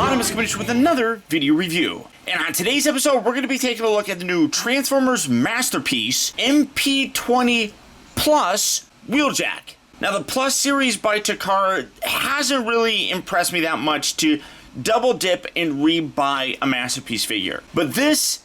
Autumn is coming with another video review. And on today's episode, we're going to be taking a look at the new Transformers masterpiece, MP-20 Plus Wheeljack. Now, the Plus series by Takara hasn't really impressed me that much to double dip and rebuy a masterpiece figure. But this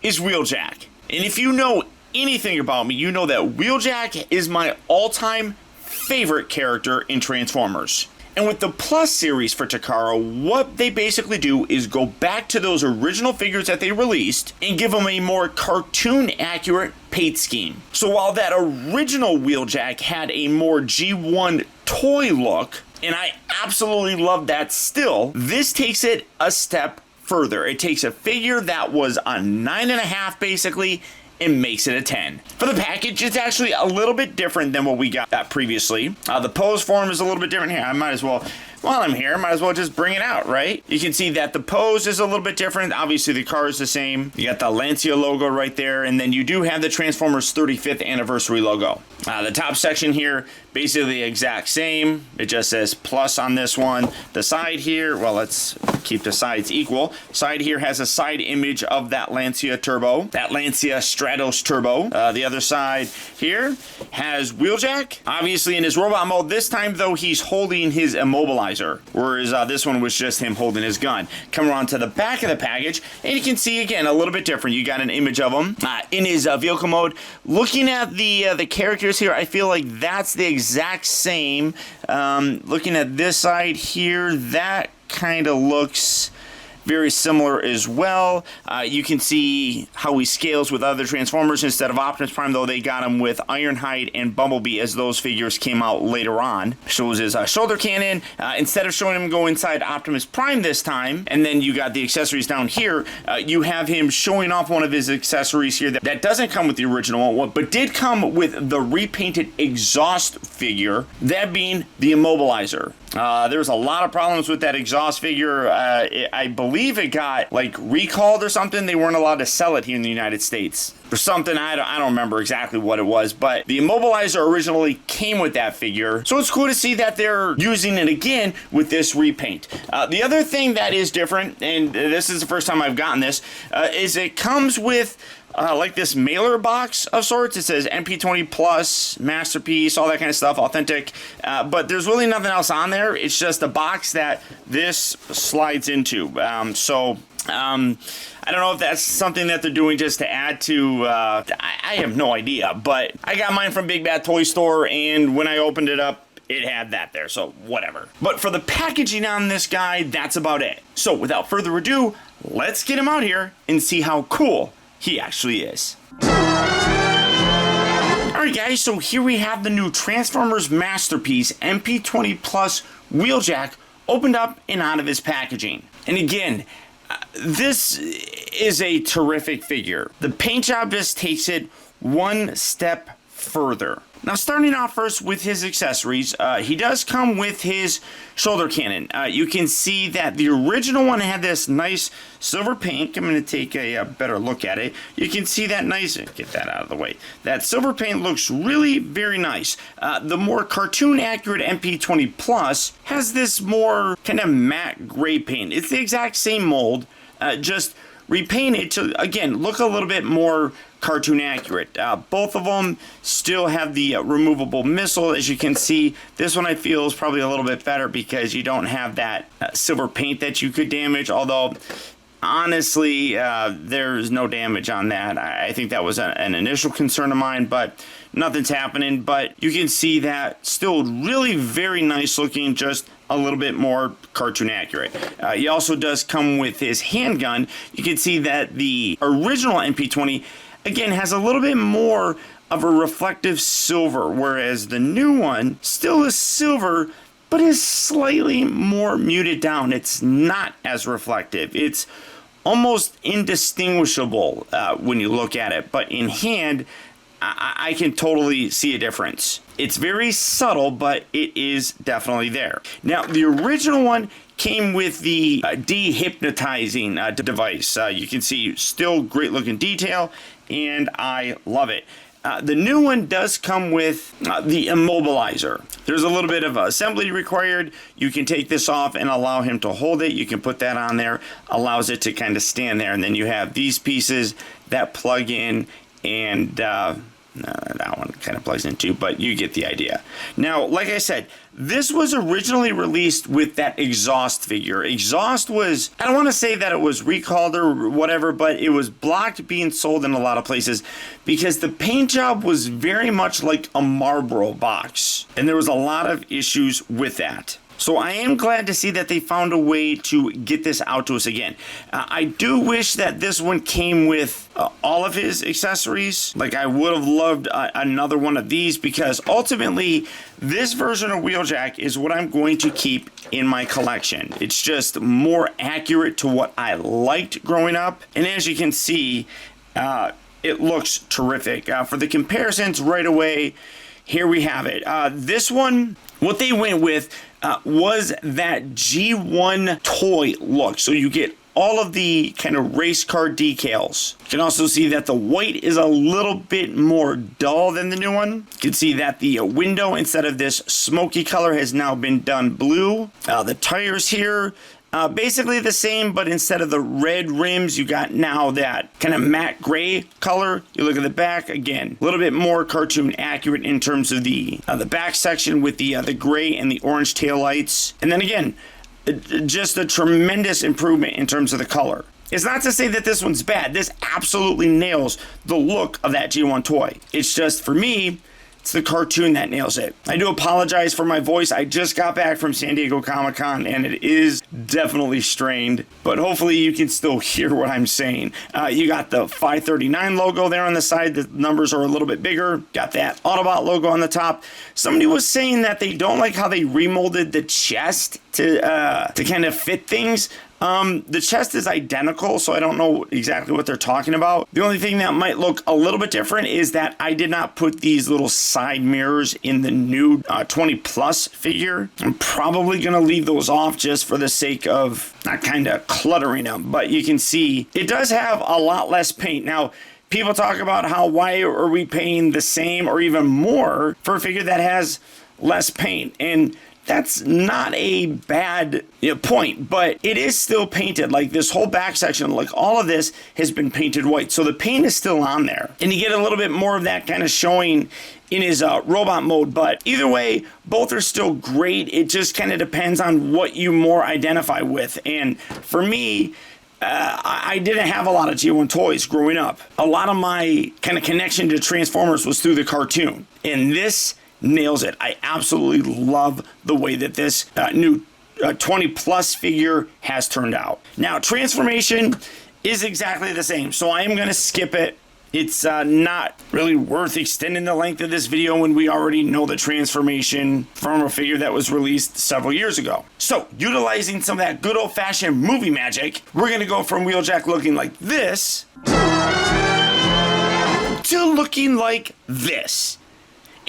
is Wheeljack. And if you know anything about me, you know that Wheeljack is my all-time favorite character in Transformers. And with the Plus series for Takara, what they basically do is go back to those original figures that they released and give them a more cartoon-accurate paint scheme. So while that original Wheeljack had a more G1 toy look, and I absolutely love that still, this takes it a step further. It takes a figure that was a 9.5 basically, and makes it a 10. For the package, it's actually a little bit different than what we got previously. The pose form is a little bit different here. I might as well, while I'm here, might as well just bring it out, right? You can see that the pose is a little bit different. Obviously, the car is the same. You got the Lancia logo right there, and then you do have the Transformers 35th anniversary logo. The top section here, basically the exact same. It just says Plus on this one. The side here, well, let's keep the sides equal. Side here has a side image of that Lancia Turbo, that Lancia Stratos Turbo. The other side here has Wheeljack, obviously in his robot mode. This time, though, he's holding his immobilizer, whereas this one was just him holding his gun. Come around to the back of the package, and you can see, again, a little bit different. You got an image of him in his vehicle mode. Looking at the characters here, I feel like that's the exact same. Looking at this side here, that kind of looks very similar as well. You can see how he scales with other Transformers. Instead of Optimus Prime, though, they got him with Ironhide and Bumblebee as those figures came out later on. Shows his shoulder cannon. Instead of showing him go inside Optimus Prime this time, and then you got the accessories down here, you have him showing off one of his accessories here that doesn't come with the original one, but did come with the repainted exhaust figure, that being the immobilizer. There's a lot of problems with that exhaust figure. I believe it got like recalled or something. They weren't allowed to sell it here in the United States or something. I don't remember exactly what it was, but the immobilizer originally came with that figure. So it's cool to see that they're using it again with this repaint. The other thing that is different, and this is the first time I've gotten this, is it comes with like this mailer box of sorts. It says MP-20 Plus, Masterpiece, all that kind of stuff, authentic. But there's really nothing else on there. It's just a box that this slides into. I don't know if that's something that they're doing just to add to, I have no idea. But I got mine from Big Bad Toy Store, and when I opened it up, it had that there, so whatever. But for the packaging on this guy, that's about it. So without further ado, let's get him out here and see how cool he actually is. Alright guys, so here we have the new Transformers masterpiece, MP-20 Plus Wheeljack, opened up and out of his packaging. And again, this is a terrific figure. The paint job just takes it one step further. Now, starting off first with his accessories, he does come with his shoulder cannon. You can see that the original one had this nice silver paint. I'm going to take a better look at it. You can see that nice, get that out of the way. That silver paint looks really very nice. The more cartoon accurate MP-20 Plus has this more kind of matte gray paint. It's the exact same mold, just repainted to, again, look a little bit more cartoon accurate. Both of them still have the removable missile. As you can see, this one I feel is probably a little bit better because you don't have that silver paint that you could damage, although honestly there's no damage on that. I think that was an initial concern of mine, but nothing's happening. But you can see that still really very nice looking, just a little bit more cartoon accurate. He also does come with his handgun. You can see that the original MP-20 again has a little bit more of a reflective silver, whereas the new one still is silver but is slightly more muted down. It's not as reflective. It's almost indistinguishable when you look at it, but in hand I can totally see a difference. It's very subtle, but it is definitely there. Now, the original one came with the dehypnotizing device. You can see still great looking detail, and I love it. The new one does come with the immobilizer. There's a little bit of assembly required. You can take this off and allow him to hold it. You can put that on there, allows it to kind of stand there. And then you have these pieces that plug in, and that one kind of plugs in too, but you get the idea. Now, like I said, this was originally released with that exhaust figure. Exhaust was, I don't want to say that it was recalled or whatever, but it was blocked being sold in a lot of places because the paint job was very much like a Marlboro box, and there was a lot of issues with that. So I am glad to see that they found a way to get this out to us again. I do wish that this one came with all of his accessories. Like, I would have loved another one of these, because ultimately this version of Wheeljack is what I'm going to keep in my collection. It's just more accurate to what I liked growing up. And as you can see, it looks terrific. For the comparisons right away, here we have it. This one, what they went with was that G1 toy look. So you get all of the kind of race car decals. You can also see that the white is a little bit more dull than the new one. You can see that the window, instead of this smoky color, has now been done blue. The tires here, basically the same, but instead of the red rims, you got now that kind of matte gray color. You look at the back, again, a little bit more cartoon accurate in terms of the back section with the gray and the orange taillights. And then again, just a tremendous improvement in terms of the color. It's not to say that this one's bad. This absolutely nails the look of that G1 toy. It's just, for me, it's the cartoon that nails it. I do apologize for my voice. I just got back from San Diego Comic-Con, and it is definitely strained, but hopefully you can still hear what I'm saying. You got the 539 logo there on the side. The numbers are a little bit bigger. Got that Autobot logo on the top. Somebody was saying that they don't like how they remolded the chest to kind of fit things. The chest is identical, so I don't know exactly what they're talking about. The only thing that might look a little bit different is that I did not put these little side mirrors in the new 20 plus figure. I'm probably going to leave those off just for the sake of not kind of cluttering them, but you can see it does have a lot less paint. Now, people talk about why are we paying the same or even more for a figure that has less paint, and that's not a bad point, but it is still painted. Like, this whole back section, like all of this has been painted white. So the paint is still on there. And you get a little bit more of that kind of showing in his robot mode. But either way, both are still great. It just kind of depends on what you more identify with. And for me, I didn't have a lot of G1 toys growing up. A lot of my kind of connection to Transformers was through the cartoon. And this nails it. I absolutely love the way that this new 20 plus figure has turned out. Now, transformation is exactly the same, so I am going to skip it. It's not really worth extending the length of this video when we already know the transformation from a figure that was released several years ago. So, utilizing some of that good old-fashioned movie magic, we're going to go from Wheeljack looking like this to looking like this.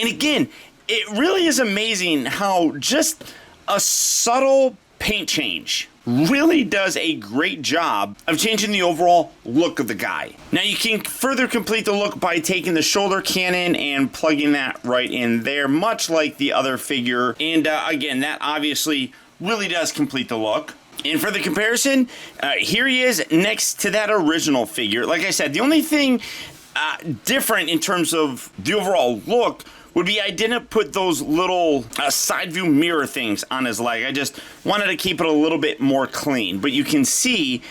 And again, it really is amazing how just a subtle paint change really does a great job of changing the overall look of the guy. Now, you can further complete the look by taking the shoulder cannon and plugging that right in there, much like the other figure. And again, that obviously really does complete the look. And for the comparison, here he is next to that original figure. Like I said, the only thing different in terms of the overall look would be I didn't put those little side view mirror things on his leg. I just wanted to keep it a little bit more clean. But you can see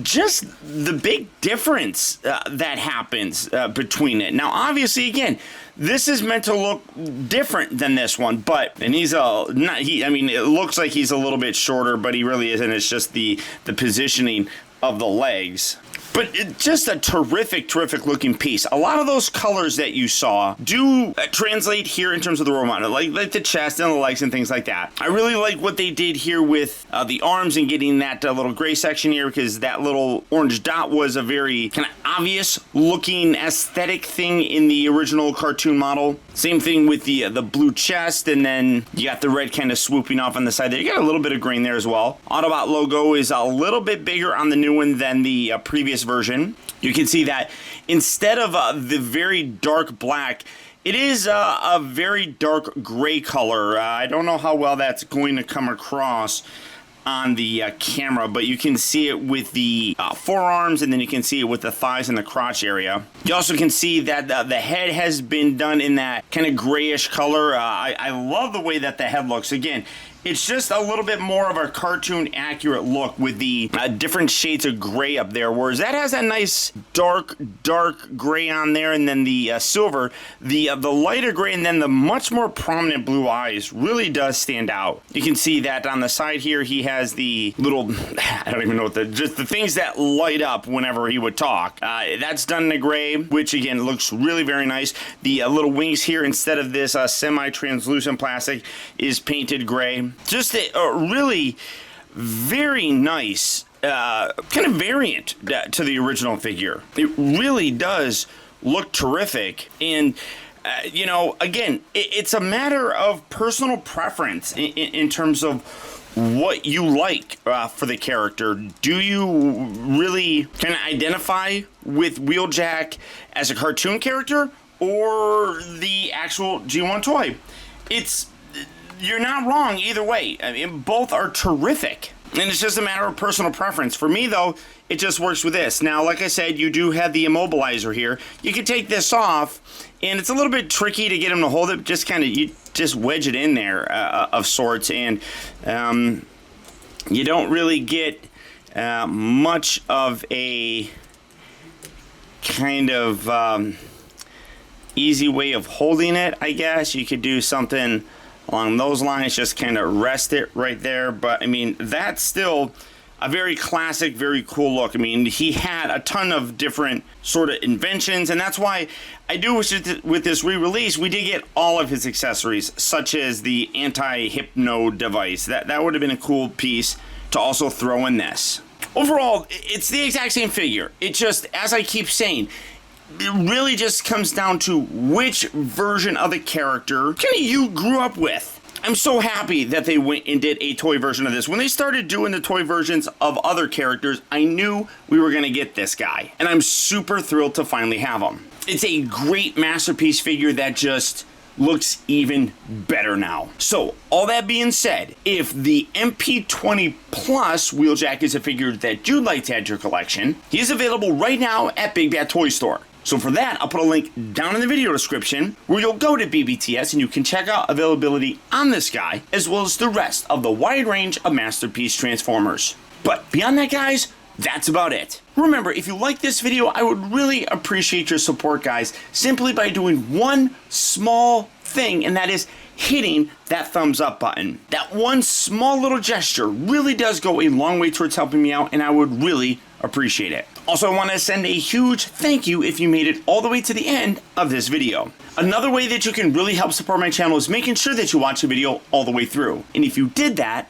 just the big difference that happens between it. Now, obviously, again, this is meant to look different than this one, and he's I mean, it looks like he's a little bit shorter, but he really isn't. It's just the positioning of the legs. But just a terrific looking piece. A lot of those colors that you saw do translate here in terms of the robot, like the chest and the legs and things like that. I really like what they did here with the arms and getting that little gray section here, because that little orange dot was a very kind of obvious looking aesthetic thing in the original cartoon model. Same thing with the blue chest, and then you got the red kind of swooping off on the side there. You got a little bit of green there as well. Autobot logo is a little bit bigger on the new one than the previous customized version, you can see that instead of the very dark black, it is a very dark gray color. I don't know how well that's going to come across on the camera, but you can see it with the forearms, and then you can see it with the thighs and the crotch area. You also can see that the head has been done in that kind of grayish color. I love the way that the head looks. Again, it's just a little bit more of a cartoon accurate look with the different shades of gray up there, whereas that has a nice dark gray on there, and then the silver, the lighter gray, and then the much more prominent blue eyes really does stand out. You can see that on the side here, he has the little, I don't even know what just the things that light up whenever he would talk. That's done in a gray, which again looks really very nice. The little wings here, instead of this semi-translucent plastic, is painted gray. Just a really very nice kind of variant to the original figure. It really does look terrific. And, you know, again, it's a matter of personal preference in terms of what you like for the character. Do you really kind of identify with Wheeljack as a cartoon character or the actual G1 toy? You're not wrong either way. I mean, both are terrific. And it's just a matter of personal preference. For me, though, it just works with this. Now, like I said, you do have the immobilizer here. You can take this off, and it's a little bit tricky to get him to hold it. Just kind of, you just wedge it in there of sorts, and you don't really get much of a kind of easy way of holding it, I guess. You could do something along those lines, just kind of rest it right there. But I mean, that's still a very classic, very cool look. I mean, he had a ton of different sort of inventions, and that's why I do wish with this re-release we did get all of his accessories, such as the anti-hypno device. That would have been a cool piece to also throw in this. Overall, it's the exact same figure. It just, as I keep saying, it really just comes down to which version of the character kind of you grew up with. I'm so happy that they went and did a toy version of this. When they started doing the toy versions of other characters, I knew we were going to get this guy. And I'm super thrilled to finally have him. It's a great masterpiece figure that just looks even better now. So, all that being said, if the MP-20 Plus Wheeljack is a figure that you'd like to add to your collection, he is available right now at Big Bad Toy Store. So for that, I'll put a link down in the video description where you'll go to BBTS and you can check out availability on this guy, as well as the rest of the wide range of Masterpiece Transformers. But beyond that, guys, that's about it. Remember, if you like this video, I would really appreciate your support, guys, simply by doing one small thing, and that is hitting that thumbs up button. That one small little gesture really does go a long way towards helping me out, and I would really appreciate it. Also, I want to send a huge thank you if you made it all the way to the end of this video. Another way that you can really help support my channel is making sure that you watch the video all the way through. And if you did that,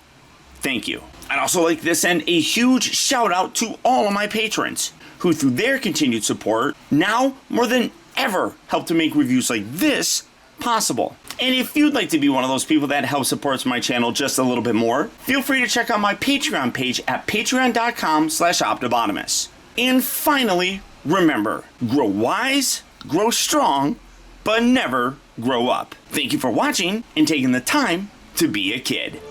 thank you. I'd also like to send a huge shout out to all of my patrons, who through their continued support, now more than ever help to make reviews like this possible. And if you'd like to be one of those people that helps supports my channel just a little bit more, feel free to check out my Patreon page at patreon.com/optibotimus. And finally, remember, grow wise, grow strong, but never grow up. Thank you for watching and taking the time to be a kid.